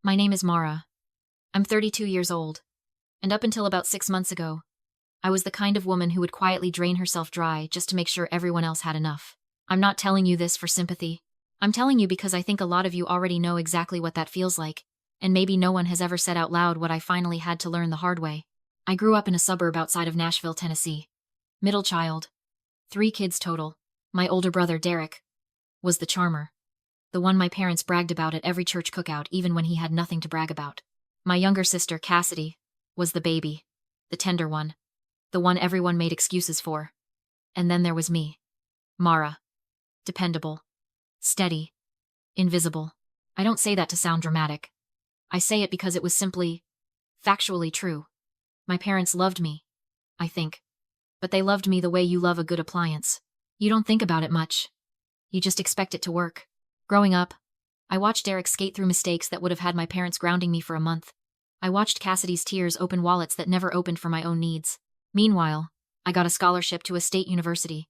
My name is Mara. I'm 32 years old, and up until about 6 months ago, I was the kind of woman who would quietly drain herself dry just to make sure everyone else had enough. I'm not telling you this for sympathy. I'm telling you because I think a lot of you already know exactly what that feels like, and maybe no one has ever said out loud what I finally had to learn the hard way. I grew up in a suburb outside of Nashville, Tennessee. Middle child. 3 kids total. My older brother, Derek, was the charmer. The one my parents bragged about at every church cookout even when he had nothing to brag about. My younger sister, Cassidy, was the baby. The tender one. The one everyone made excuses for. And then there was me. Mara. Dependable. Steady. Invisible. I don't say that to sound dramatic. I say it because it was simply, factually true. My parents loved me, I think. But they loved me the way you love a good appliance. You don't think about it much. You just expect it to work. Growing up, I watched Derek skate through mistakes that would have had my parents grounding me for a month. I watched Cassidy's tears open wallets that never opened for my own needs. Meanwhile, I got a scholarship to a state university,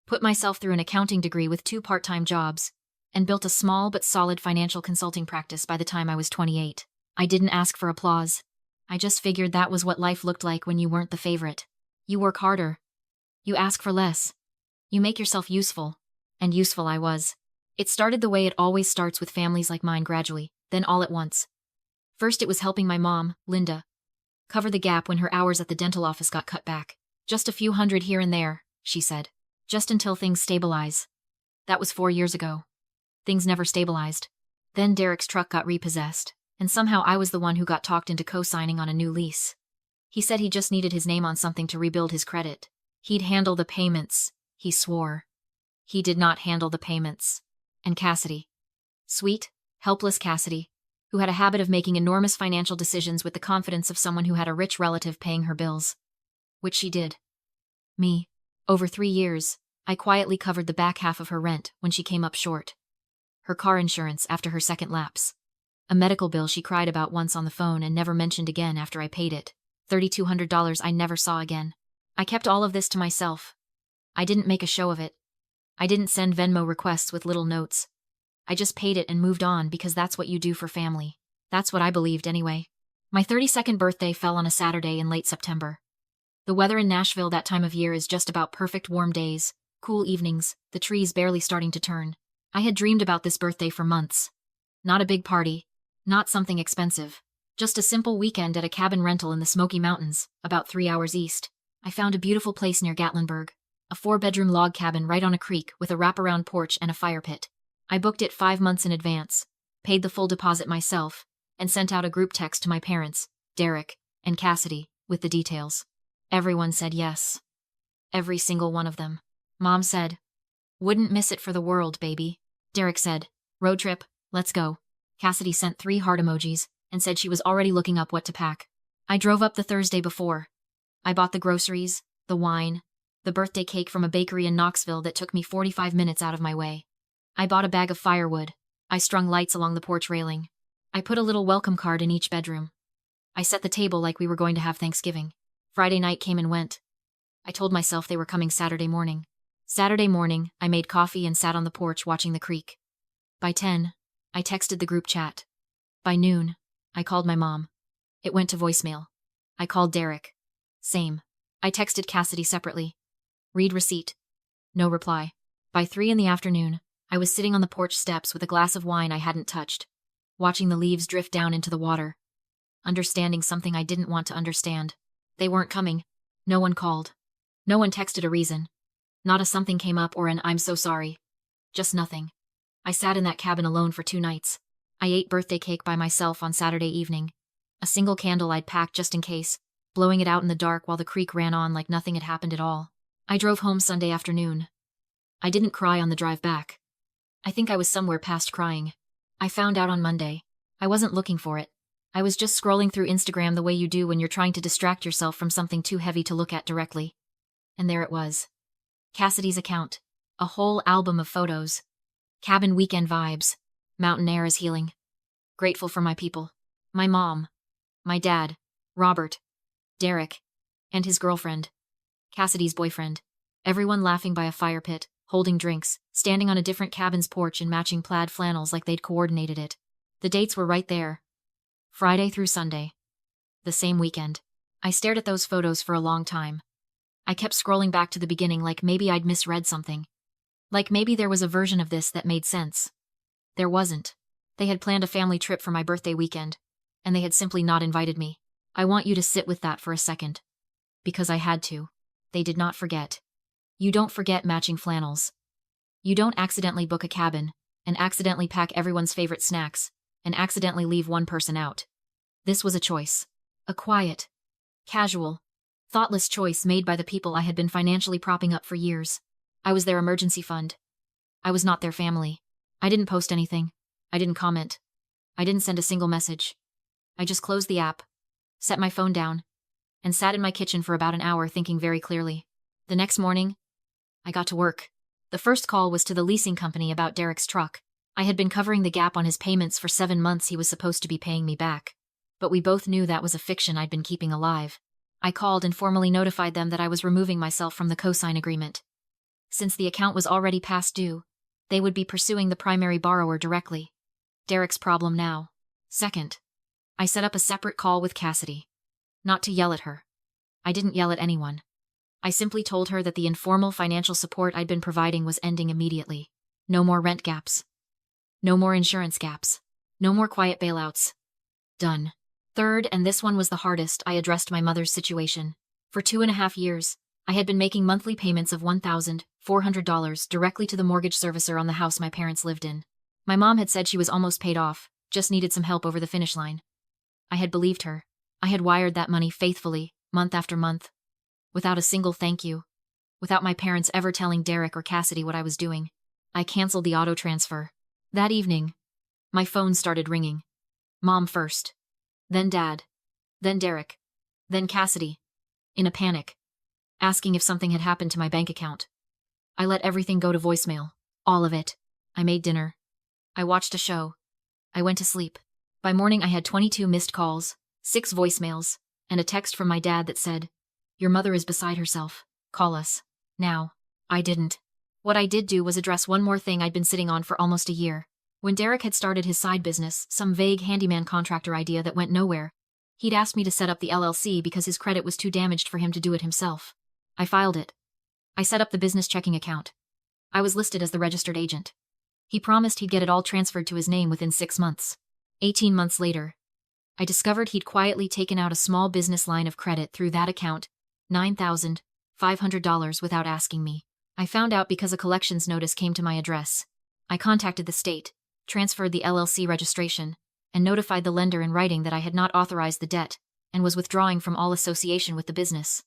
put myself through an accounting degree with 2 part-time jobs, and built a small but solid financial consulting practice by the time I was 28. I didn't ask for applause. I just figured that was what life looked like when you weren't the favorite. You work harder. You ask for less. You make yourself useful. And useful I was. It started the way it always starts with families like mine gradually, then all at once. First it was helping my mom, Linda, cover the gap when her hours at the dental office got cut back. Just a few hundred here and there, she said. Just until things stabilize. That was 4 years ago. Things never stabilized. Then Derek's truck got repossessed, and somehow I was the one who got talked into co-signing on a new lease. He said he just needed his name on something to rebuild his credit. He'd handle the payments, he swore. He did not handle the payments. And Cassidy. Sweet, helpless Cassidy, who had a habit of making enormous financial decisions with the confidence of someone who had a rich relative paying her bills. Which she did. Me. Over 3 years, I quietly covered the back half of her rent when she came up short. Her car insurance after her second lapse. A medical bill she cried about once on the phone and never mentioned again after I paid it. $3,200 I never saw again. I kept all of this to myself. I didn't make a show of it. I didn't send Venmo requests with little notes. I just paid it and moved on because that's what you do for family. That's what I believed anyway. My 32nd birthday fell on a Saturday in late September. The weather in Nashville that time of year is just about perfect warm days, cool evenings, the trees barely starting to turn. I had dreamed about this birthday for months. Not a big party, not something expensive. Just a simple weekend at a cabin rental in the Smoky Mountains, about 3 hours east. I found a beautiful place near Gatlinburg. A 4-bedroom log cabin right on a creek with a wraparound porch and a fire pit. I booked it 5 months in advance, paid the full deposit myself, and sent out a group text to my parents, Derek, and Cassidy, with the details. Everyone said yes. Every single one of them. Mom said, "Wouldn't miss it for the world, baby." Derek said, "Road trip, let's go." Cassidy sent 3 heart emojis and said she was already looking up what to pack. I drove up the Thursday before. I bought the groceries, the wine, the birthday cake from a bakery in Knoxville that took me 45 minutes out of my way. I bought a bag of firewood. I strung lights along the porch railing. I put a little welcome card in each bedroom. I set the table like we were going to have Thanksgiving. Friday night came and went. I told myself they were coming Saturday morning. Saturday morning, I made coffee and sat on the porch watching the creek. By 10, I texted the group chat. By noon, I called my mom. It went to voicemail. I called Derek. Same. I texted Cassidy separately. Read receipt. No reply. By 3 in the afternoon, I was sitting on the porch steps with a glass of wine I hadn't touched, watching the leaves drift down into the water, understanding something I didn't want to understand. They weren't coming. No one called. No one texted a reason. Not a something came up or an "I'm so sorry." Just nothing. I sat in that cabin alone for 2 nights. I ate birthday cake by myself on Saturday evening. A single candle I'd packed just in case, blowing it out in the dark while the creek ran on like nothing had happened at all. I drove home Sunday afternoon. I didn't cry on the drive back. I think I was somewhere past crying. I found out on Monday. I wasn't looking for it. I was just scrolling through Instagram the way you do when you're trying to distract yourself from something too heavy to look at directly. And there it was. Cassidy's account. A whole album of photos. Cabin weekend vibes. Mountain air is healing. Grateful for my people. My mom. My dad. Robert. Derek. And his girlfriend. Cassidy's boyfriend. Everyone laughing by a fire pit, holding drinks, standing on a different cabin's porch in matching plaid flannels like they'd coordinated it. The dates were right there. Friday through Sunday. The same weekend. I stared at those photos for a long time. I kept scrolling back to the beginning like maybe I'd misread something. Like maybe there was a version of this that made sense. There wasn't. They had planned a family trip for my birthday weekend, and they had simply not invited me. I want you to sit with that for a second. Because I had to. They did not forget. You don't forget matching flannels. You don't accidentally book a cabin, and accidentally pack everyone's favorite snacks, and accidentally leave one person out. This was a choice. A quiet, casual, thoughtless choice made by the people I had been financially propping up for years. I was their emergency fund. I was not their family. I didn't post anything. I didn't comment. I didn't send a single message. I just closed the app, set my phone down, and sat in my kitchen for about an hour thinking very clearly. The next morning, I got to work. The first call was to the leasing company about Derek's truck. I had been covering the gap on his payments for 7 months he was supposed to be paying me back. But we both knew that was a fiction I'd been keeping alive. I called and formally notified them that I was removing myself from the cosign agreement. Since the account was already past due, they would be pursuing the primary borrower directly. Derek's problem now. Second, I set up a separate call with Cassidy. Not to yell at her. I didn't yell at anyone. I simply told her that the informal financial support I'd been providing was ending immediately. No more rent gaps. No more insurance gaps. No more quiet bailouts. Done. Third, and this one was the hardest, I addressed my mother's situation. For 2.5 years, I had been making monthly payments of $1,400 directly to the mortgage servicer on the house my parents lived in. My mom had said she was almost paid off, just needed some help over the finish line. I had believed her. I had wired that money faithfully, month after month. Without a single thank you. Without my parents ever telling Derek or Cassidy what I was doing. I canceled the auto transfer. That evening, my phone started ringing. Mom first. Then Dad. Then Derek. Then Cassidy. In a panic. Asking if something had happened to my bank account. I let everything go to voicemail. All of it. I made dinner. I watched a show. I went to sleep. By morning I had 22 missed calls, 6 voicemails, and a text from my dad that said, "Your mother is beside herself. Call us. Now." I didn't. What I did do was address one more thing I'd been sitting on for almost a year. When Derek had started his side business, some vague handyman contractor idea that went nowhere, he'd asked me to set up the LLC because his credit was too damaged for him to do it himself. I filed it. I set up the business checking account. I was listed as the registered agent. He promised he'd get it all transferred to his name within 6 months. 18 months later, I discovered he'd quietly taken out a small business line of credit through that account, $9,500 without asking me. I found out because a collections notice came to my address. I contacted the state, transferred the LLC registration, and notified the lender in writing that I had not authorized the debt and was withdrawing from all association with the business.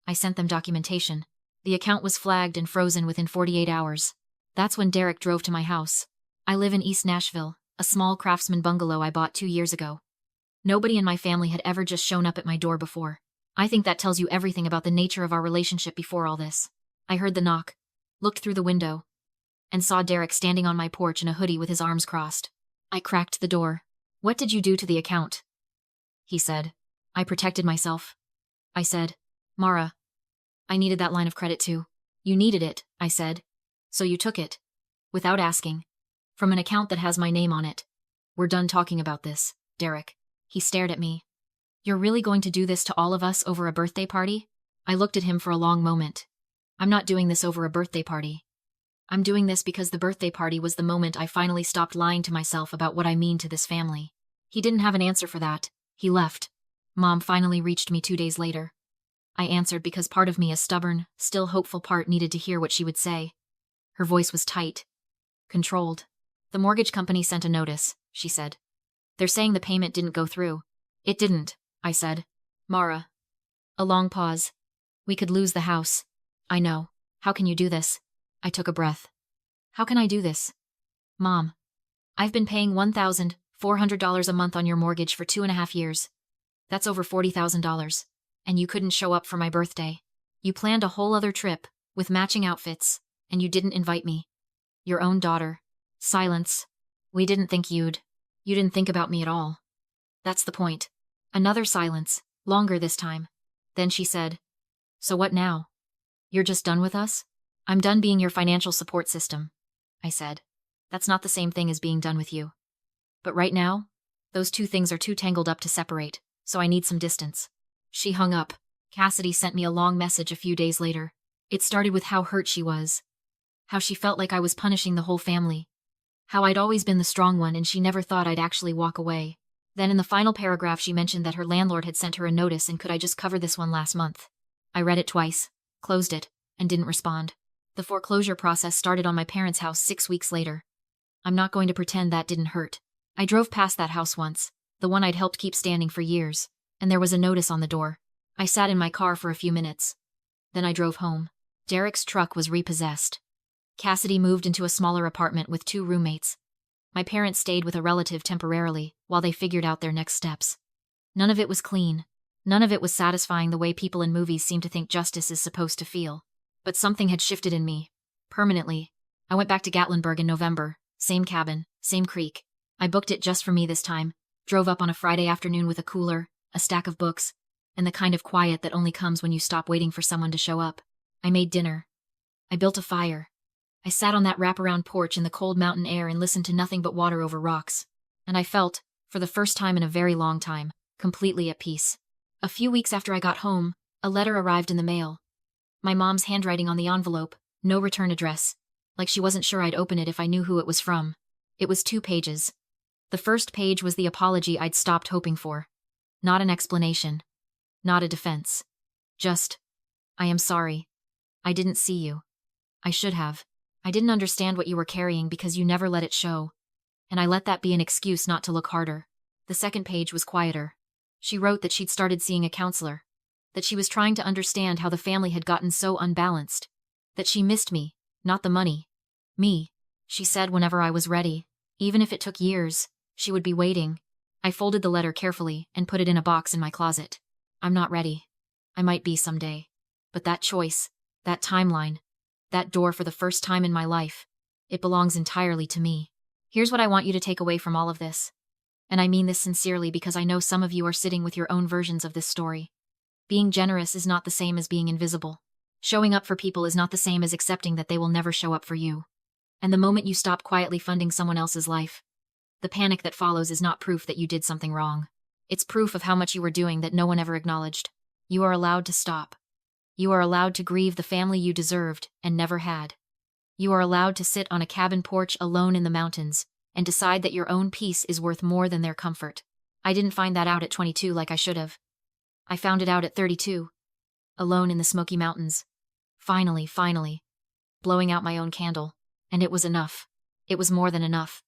I sent them documentation. The account was flagged and frozen within 48 hours. That's when Derek drove to my house. I live in East Nashville, a small craftsman bungalow I bought 2 years ago. Nobody in my family had ever just shown up at my door before. I think that tells you everything about the nature of our relationship before all this. I heard the knock, looked through the window, and saw Derek standing on my porch in a hoodie with his arms crossed. I cracked the door. "What did you do to the account?" He said. "I protected myself." I said, "Mara, I needed that line of credit too." "You needed it," I said. "So you took it. Without asking. From an account that has my name on it. We're done talking about this, Derek." He stared at me. "You're really going to do this to all of us over a birthday party?" I looked at him for a long moment. "I'm not doing this over a birthday party. I'm doing this because the birthday party was the moment I finally stopped lying to myself about what I mean to this family." He didn't have an answer for that. He left. Mom finally reached me 2 days later. I answered because part of me, a stubborn, still hopeful part, needed to hear what she would say. Her voice was tight. Controlled. "The mortgage company sent a notice," she said. "They're saying the payment didn't go through." "It didn't," I said. "Mara." A long pause. "We could lose the house." "I know. How can you do this?" I took a breath. "How can I do this?" "Mom, I've been paying $1,400 a month on your mortgage for 2.5 years. That's over $40,000. And you couldn't show up for my birthday. You planned a whole other trip, with matching outfits, and you didn't invite me. Your own daughter." Silence. "We didn't think you didn't think about me at all." "That's the point." Another silence, longer this time. Then she said, "So what now? You're just done with us?" "I'm done being your financial support system," I said. "That's not the same thing as being done with you. But right now, Those two things are too tangled up to separate, so I need some distance." She hung up. Cassidy sent me a long message a few days later. It started with how hurt she was. How she felt like I was punishing the whole family. How I'd always been the strong one and she never thought I'd actually walk away. Then in the final paragraph she mentioned that her landlord had sent her a notice and could I just cover this one last month. I read it twice, closed it, and didn't respond. The foreclosure process started on my parents' house 6 weeks later. I'm not going to pretend that didn't hurt. I drove past that house once, the one I'd helped keep standing for years, and there was a notice on the door. I sat in my car for a few minutes. Then I drove home. Derek's truck was repossessed. Cassidy moved into a smaller apartment with 2 roommates. My parents stayed with a relative temporarily while they figured out their next steps. None of it was clean. None of it was satisfying the way people in movies seem to think justice is supposed to feel. But something had shifted in me. Permanently. I went back to Gatlinburg in November. Same cabin, same creek. I booked it just for me this time. Drove up on a Friday afternoon with a cooler, a stack of books, and the kind of quiet that only comes when you stop waiting for someone to show up. I made dinner. I built a fire. I sat on that wraparound porch in the cold mountain air and listened to nothing but water over rocks. And I felt, for the first time in a very long time, completely at peace. A few weeks after I got home, a letter arrived in the mail. My mom's handwriting on the envelope, no return address. Like she wasn't sure I'd open it if I knew who it was from. It was 2 pages. The first page was the apology I'd stopped hoping for. Not an explanation. Not a defense. Just, "I am sorry. I didn't see you. I should have. I didn't understand what you were carrying because you never let it show. And I let that be an excuse not to look harder." The second page was quieter. She wrote that she'd started seeing a counselor. That she was trying to understand how the family had gotten so unbalanced. That she missed me, not the money. Me. She said whenever I was ready, even if it took years, she would be waiting. I folded the letter carefully and put it in a box in my closet. I'm not ready. I might be someday. But that choice, that timeline, that door for the first time in my life, it belongs entirely to me. Here's what I want you to take away from all of this. And I mean this sincerely because I know some of you are sitting with your own versions of this story. Being generous is not the same as being invisible. Showing up for people is not the same as accepting that they will never show up for you. And the moment you stop quietly funding someone else's life, the panic that follows is not proof that you did something wrong. It's proof of how much you were doing that no one ever acknowledged. You are allowed to stop. You are allowed to grieve the family you deserved and never had. You are allowed to sit on a cabin porch alone in the mountains and decide that your own peace is worth more than their comfort. I didn't find that out at 22 like I should have. I found it out at 32. Alone in the Smoky Mountains. Finally. Blowing out my own candle. And it was enough. It was more than enough.